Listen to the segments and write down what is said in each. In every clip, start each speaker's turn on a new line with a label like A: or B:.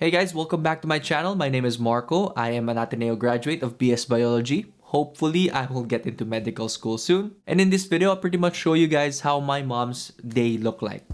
A: Hey guys, welcome back to my channel. My name is Marco. I am an Ateneo graduate of BS Biology. Hopefully, I will get into medical school soon. And in this video, I'll pretty much show you guys how my mom's day look like.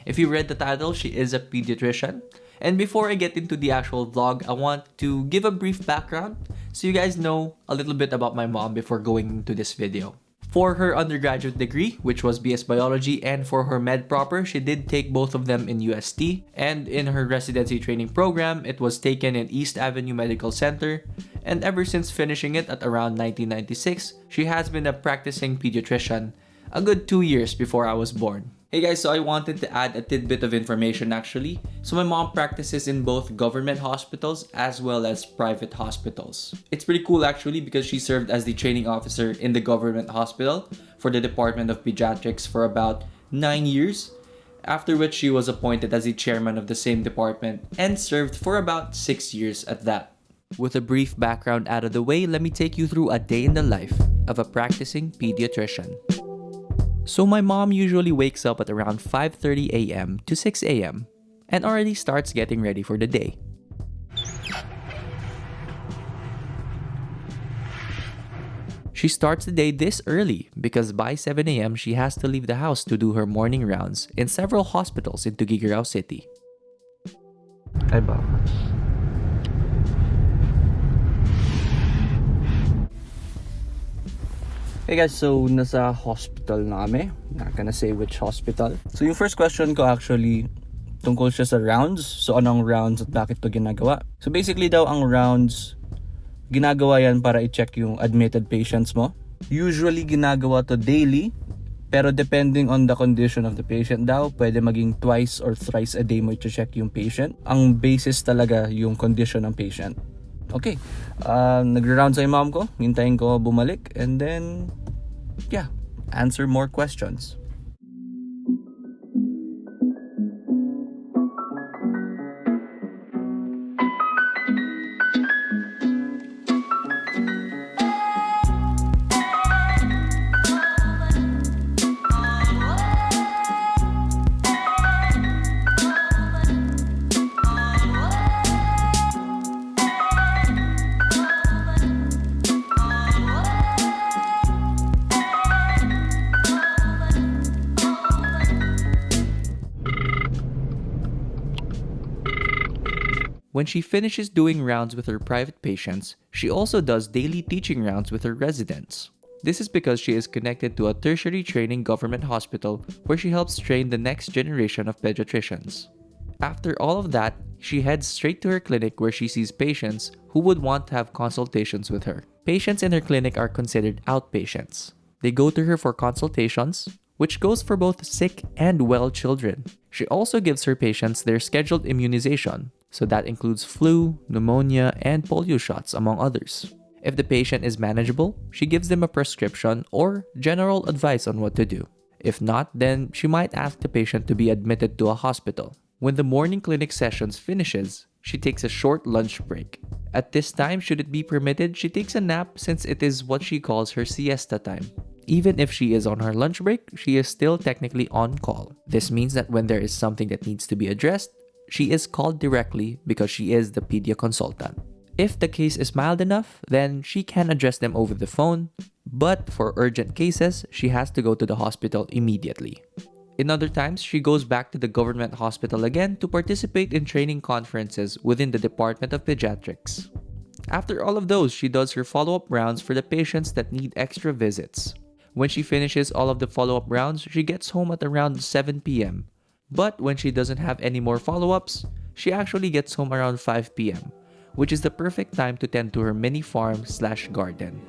A: If you read the title, she is a pediatrician. And before I get into the actual vlog, I want to give a brief background so you guys know a little bit about my mom before going into this video. For her undergraduate degree, which was BS Biology, and for her med proper, she did take both of them in UST. And in her residency training program, it was taken in East Avenue Medical Center. And ever since finishing it at around 1996, she has been a practicing pediatrician a good 2 years before I was born. Hey guys, so I wanted to add a tidbit of information actually. So my mom practices in both government hospitals as well as private hospitals. It's pretty cool actually because she served as the training officer in the government hospital for the Department of Pediatrics for about 9 years, after which she was appointed as the chairman of the same department and served for about 6 years at that. With a brief background out of the way, let me take you through a day in the life of a practicing pediatrician. So my mom usually wakes up at around 5:30 a.m. to 6 a.m. and already starts getting ready for the day. She starts the day this early because by 7 a.m. she has to leave the house to do her morning rounds in several hospitals in Tuguegarao City. Ay ba? Hey guys, so nasa hospital na kami. Not gonna say which hospital. So yung first question ko actually tungkol siya sa rounds. So anong rounds at bakit to ginagawa? So basically daw ang rounds, ginagawa yan para i-check yung admitted patients mo. Usually ginagawa to daily, pero depending on the condition of the patient daw, pwede maging twice or thrice a day mo i-check yung patient. Ang basis talaga yung condition ng patient. Okay, nag-round sa yung mom ko, hintayin ko bumalik, and then, yeah, answer more questions. When she finishes doing rounds with her private patients, she also does daily teaching rounds with her residents. This is because she is connected to a tertiary training government hospital where she helps train the next generation of pediatricians. After all of that, she heads straight to her clinic where she sees patients who would want to have consultations with her. Patients in her clinic are considered outpatients. They go to her for consultations, which goes for both sick and well children. She also gives her patients their scheduled immunization, so that includes flu, pneumonia, and polio shots, among others. If the patient is manageable, she gives them a prescription or general advice on what to do. If not, then she might ask the patient to be admitted to a hospital. When the morning clinic sessions finishes, she takes a short lunch break. At this time, should it be permitted, she takes a nap since it is what she calls her siesta time. Even if she is on her lunch break, she is still technically on call. This means that when there is something that needs to be addressed, she is called directly because she is the pedia consultant. If the case is mild enough, then she can address them over the phone, but for urgent cases, she has to go to the hospital immediately. In other times, she goes back to the government hospital again to participate in training conferences within the Department of Pediatrics. After all of those, she does her follow-up rounds for the patients that need extra visits. When she finishes all of the follow-up rounds, she gets home at around 7 p.m. But when she doesn't have any more follow-ups, she actually gets home around 5 p.m., which is the perfect time to tend to her mini farm/garden.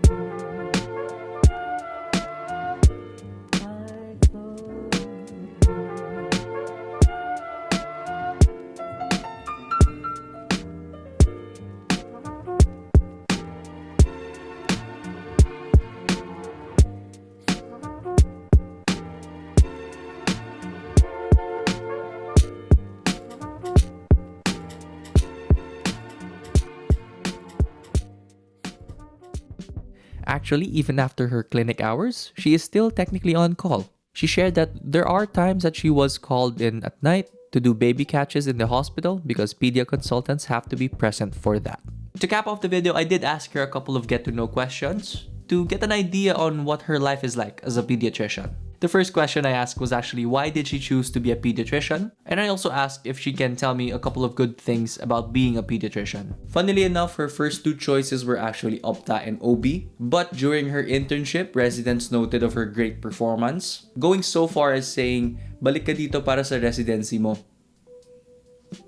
A: Actually, even after her clinic hours, she is still technically on call. She shared that there are times that she was called in at night to do baby catches in the hospital because pedia consultants have to be present for that. To cap off the video, I did ask her a couple of get-to-know questions to get an idea on what her life is like as a pediatrician. The first question I asked was actually why did she choose to be a pediatrician? And I also asked if she can tell me a couple of good things about being a pediatrician. Funnily enough, her first two choices were actually Opta and OB, but during her internship, residents noted of her great performance, going so far as saying, "Balik ka dito para sa residency mo."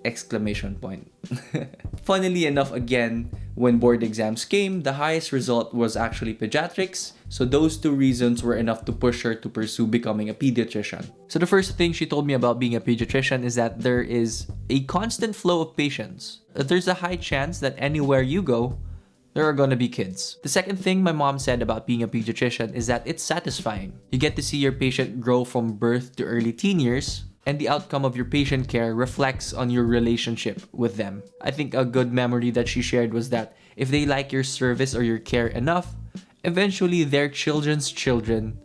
A: Exclamation point. Funnily enough, again, when board exams came, the highest result was actually pediatrics, so those two reasons were enough to push her to pursue becoming a pediatrician. So the first thing she told me about being a pediatrician is that there is a constant flow of patients. There's a high chance that anywhere you go, there are gonna be kids. The second thing my mom said about being a pediatrician is that it's satisfying. You get to see your patient grow from birth to early teen years, and the outcome of your patient care reflects on your relationship with them. I think a good memory that she shared was that if they like your service or your care enough, eventually their children's children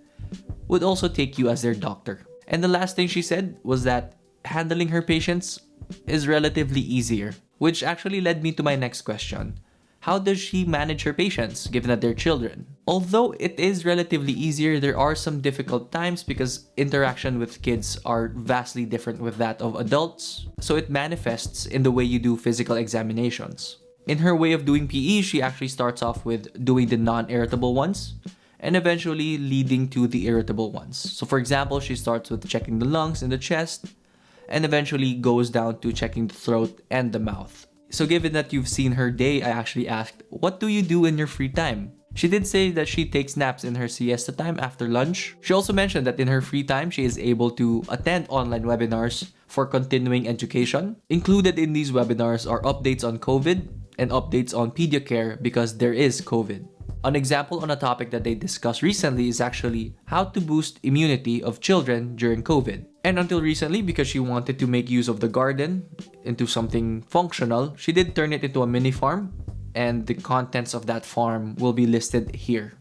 A: would also take you as their doctor. And the last thing she said was that handling her patients is relatively easier, which actually led me to my next question. How does she manage her patients, given that they're children? Although it is relatively easier, there are some difficult times because interaction with kids are vastly different with that of adults, so it manifests in the way you do physical examinations. In her way of doing PE, she actually starts off with doing the non-irritable ones, and eventually leading to the irritable ones. So for example, she starts with checking the lungs and the chest, and eventually goes down to checking the throat and the mouth. So given that you've seen her day, I actually asked, what do you do in your free time? She did say that she takes naps in her siesta time after lunch. She also mentioned that in her free time, she is able to attend online webinars for continuing education. Included in these webinars are updates on COVID and updates on PediaCare because there is COVID. An example on a topic that they discussed recently is actually how to boost immunity of children during COVID. And until recently, because she wanted to make use of the garden into something functional, she did turn it into a mini farm, and the contents of that farm will be listed here.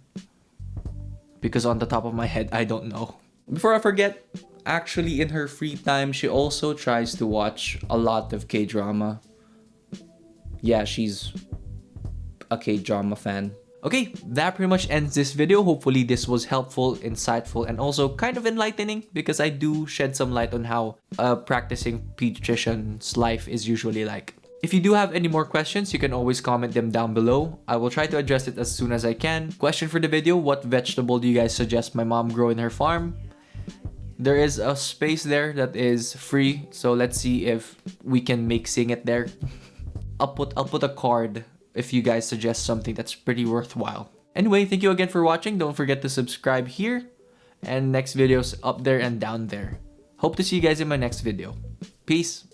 A: Because on the top of my head, I don't know. Before I forget, actually in her free time, she also tries to watch a lot of K-drama. Yeah, she's a K-drama fan. Okay, that pretty much ends this video. Hopefully this was helpful, insightful, and also kind of enlightening because I do shed some light on how a practicing pediatrician's life is usually like. If you do have any more questions, you can always comment them down below. I will try to address it as soon as I can. Question for the video, what vegetable do you guys suggest my mom grow in her farm? There is a space there that is free, so let's see if we can make sing it there. I'll put a card if you guys suggest something that's pretty worthwhile. Anyway, thank you again for watching. Don't forget to subscribe here, and next video's up there and down there. Hope to see you guys in my next video. Peace.